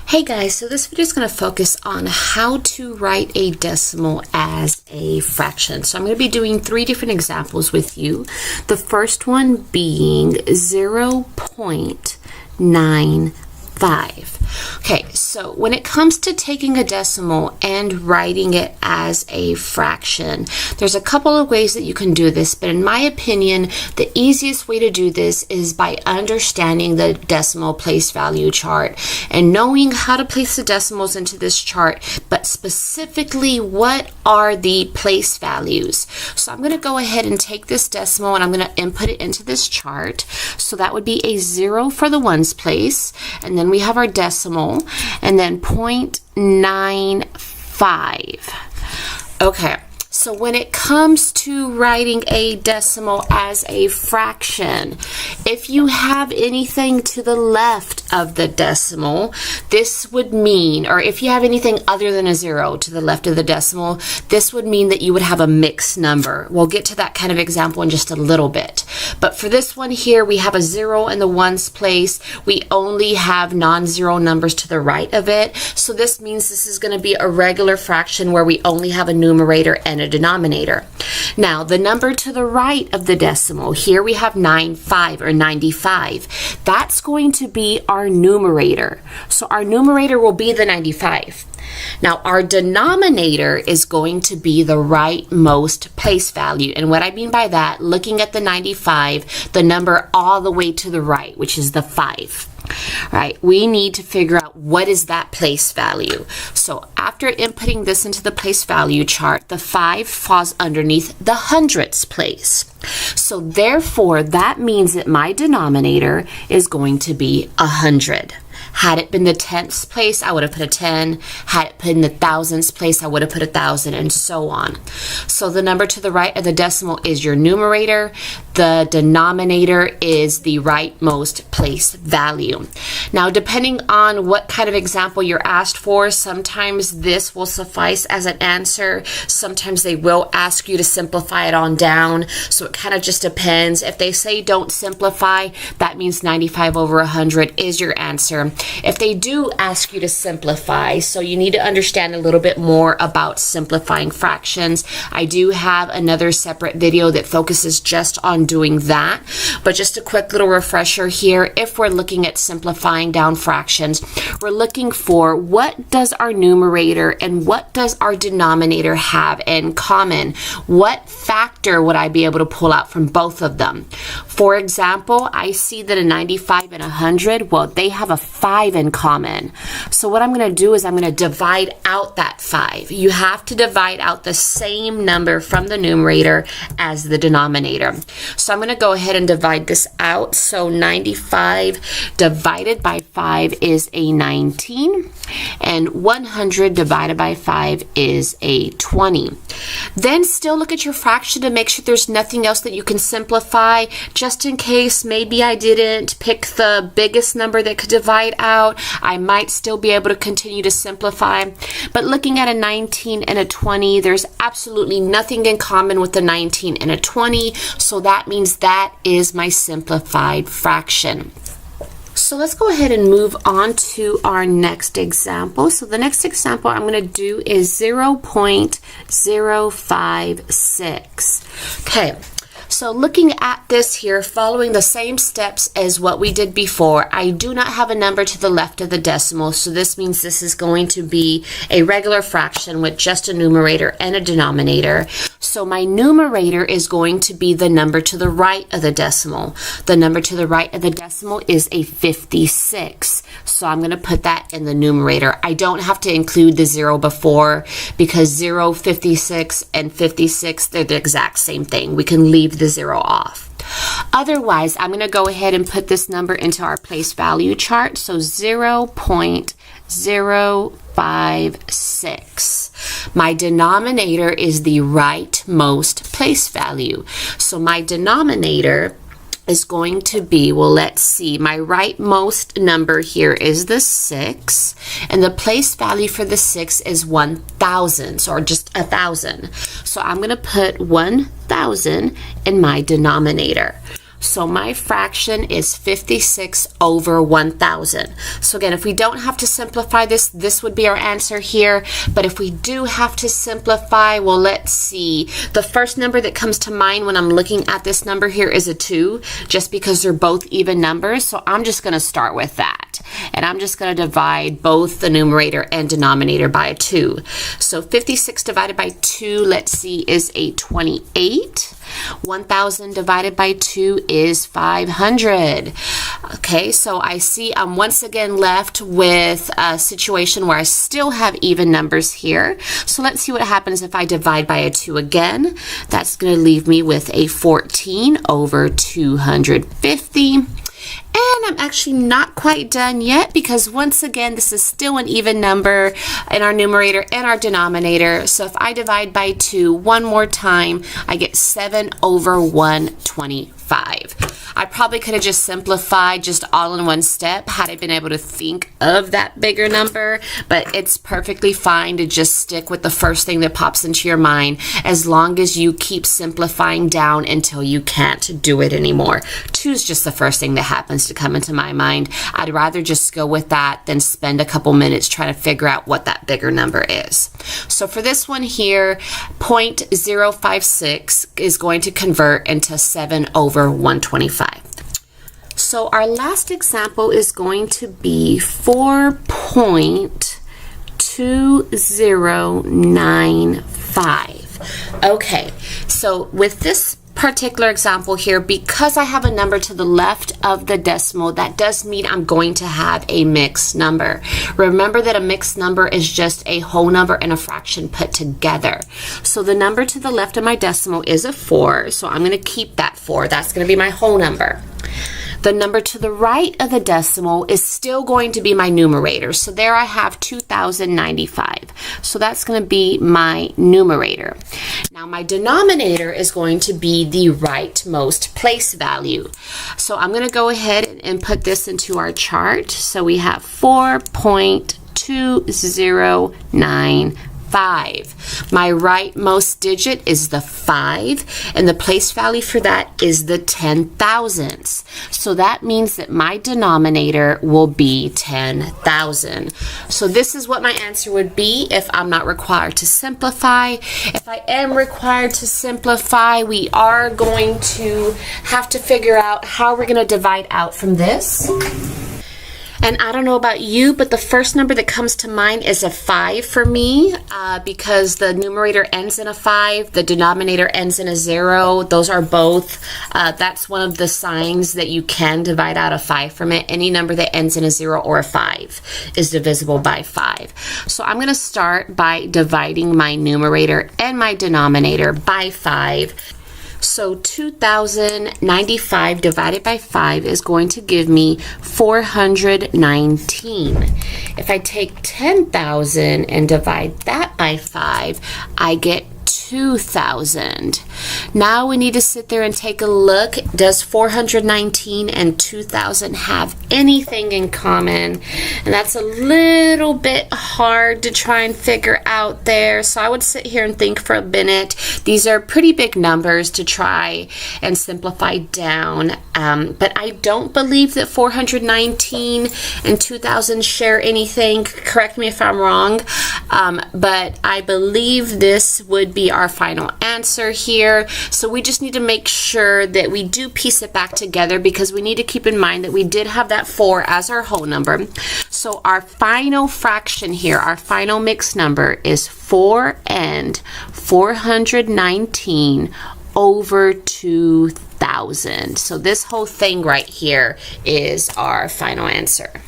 Hey guys, so this video is going to focus on how to write a decimal as a fraction. So I'm going to be doing 3 different examples with you. The first one being 0.95. Okay, so when it comes to taking a decimal and writing it as a fraction, there's a couple of ways that you can do this, but in my opinion, the easiest way to do this is by understanding the decimal place value chart and knowing how to place the decimals into this chart, but specifically what are the place values. So I'm going to go ahead and take this decimal and I'm going to input it into this chart. So that would be a 0 for the ones place, and then we have our decimal, and then 0.95. Okay, so when it comes to writing a decimal as a fraction, if you have anything to the left of the decimal, this would mean, or if you have anything other than a 0 to the left of the decimal, this would mean that you would have a mixed number. We'll get to that kind of example in just a little bit. But for this one here, we have a 0 in the ones place. We only have non-zero numbers to the right of it. So this means this is going to be a regular fraction where we only have a numerator and a denominator. Now, the number to the right of the decimal, here we have 95 or 95. That's going to be our numerator. So our numerator will be the 95. Now, our denominator is going to be the rightmost place value. And what I mean by that, looking at the 95, the number all the way to the right, which is the 5. Right, we need to figure out what is that place value. So after inputting this into the place value chart, the 5 falls underneath the hundredths place. So therefore, that means that my denominator is going to be 100. Had it been the tenths place, I would have put a 10. Had it been the thousandths place, I would have put 1,000, and so on. So the number to the right of the decimal is your numerator. The denominator is the rightmost place value. Now, depending on what kind of example you're asked for, sometimes this will suffice as an answer. Sometimes they will ask you to simplify it on down. So it kind of just depends. If they say don't simplify, that means 95 over 100 is your answer. If they do ask you to simplify, so you need to understand a little bit more about simplifying fractions. I do have another separate video that focuses just on doing that, but just a quick little refresher here. If we're looking at simplifying down fractions, we're looking for what does our numerator and what does our denominator have in common? What factor would I be able to pull out from both of them? For example, I see that a 95 and 100, well, they have a 5 in common. So what I'm going to do is I'm going to divide out that 5. You have to divide out the same number from the numerator as the denominator. So I'm going to go ahead and divide this out. So 95 divided by 5 is a 19, and 100 divided by 5 is a 20. Then still look at your fraction to make sure there's nothing else that you can simplify, just in case maybe I didn't pick the biggest number that could divide out. I might still be able to continue to simplify. But looking at a 19 and a 20, there's absolutely nothing in common with the 19 and a 20, so that means that is my simplified fraction. So let's go ahead and move on to our next example. So the next example I'm going to do is 0.056. Okay. So looking at this here, following the same steps as what we did before, I do not have a number to the left of the decimal, so this means this is going to be a regular fraction with just a numerator and a denominator. So my numerator is going to be the number to the right of the decimal. The number to the right of the decimal is a 56. So I'm going to put that in the numerator. I don't have to include the 0 before because 0, 56, and 56, they're the exact same thing. We can leave the 0 off. Otherwise, I'm going to go ahead and put this number into our place value chart. So 0.056. My denominator is the rightmost place value. So my denominator is going to be, well, let's see, my rightmost number here is the 6, and the place value for the 6 is 1,000, or just 1,000. So I'm going to put 1,000 in my denominator. So my fraction is 56 over 1,000. So again, if we don't have to simplify this, this would be our answer here. But if we do have to simplify, well, let's see. The first number that comes to mind when I'm looking at this number here is a 2, just because they're both even numbers. So I'm just going to start with that. And I'm just going to divide both the numerator and denominator by a 2. So 56 divided by 2, let's see, is a 28. 1,000 divided by 2 is 500. Okay, so I see I'm once again left with a situation where I still have even numbers here. So let's see what happens if I divide by a 2 again. That's going to leave me with a 14 over 250. And I'm actually not quite done yet, because once again, this is still an even number in our numerator and our denominator. So if I divide by 2 one more time, I get 7 over 125. I probably could have just simplified just all in one step had I been able to think of that bigger number, but it's perfectly fine to just stick with the first thing that pops into your mind, as long as you keep simplifying down until you can't do it anymore. 2 is just the first thing that happens to come into my mind. I'd rather just go with that than spend a couple minutes trying to figure out what that bigger number is. So for this one here, 0.056 is going to convert into 7 over 125. So our last example is going to be 4.2095. Okay, so with this particular example here, because I have a number to the left of the decimal, that does mean I'm going to have a mixed number. Remember that a mixed number is just a whole number and a fraction put together. So the number to the left of my decimal is a 4, so I'm going to keep that 4. That's going to be my whole number. The number to the right of the decimal is still going to be my numerator. So there I have 2,095. So that's going to be my numerator. Now my denominator is going to be the rightmost place value. So I'm going to go ahead and input this into our chart. So we have 4.2095. My rightmost digit is the 5, and the place value for that is the 10,000ths. So that means that my denominator will be 10,000. So this is what my answer would be if I'm not required to simplify. If I am required to simplify, we are going to have to figure out how we're going to divide out from this. And I don't know about you, but the first number that comes to mind is a 5 for me, because the numerator ends in a 5, the denominator ends in a 0. Those are both, that's one of the signs that you can divide out a 5 from it. Any number that ends in a 0 or a 5 is divisible by 5. So I'm going to start by dividing my numerator and my denominator by 5. So 2,095 divided by 5 is going to give me 419. If I take 10,000 and divide that by 5, I get 2,000. Now we need to sit there and take a look. Does 419 and 2,000 have anything in common? And that's a little bit hard to try and figure out there. So I would sit here and think for a minute. These are pretty big numbers to try and simplify down. But I don't believe that 419 and 2,000 share anything. Correct me if I'm wrong. But I believe this would be our final answer here. So we just need to make sure that we do piece it back together, because we need to keep in mind that we did have that 4 as our whole number. So our final fraction here, our final mixed number, is 4 and 419 over 2,000. So this whole thing right here is our final answer.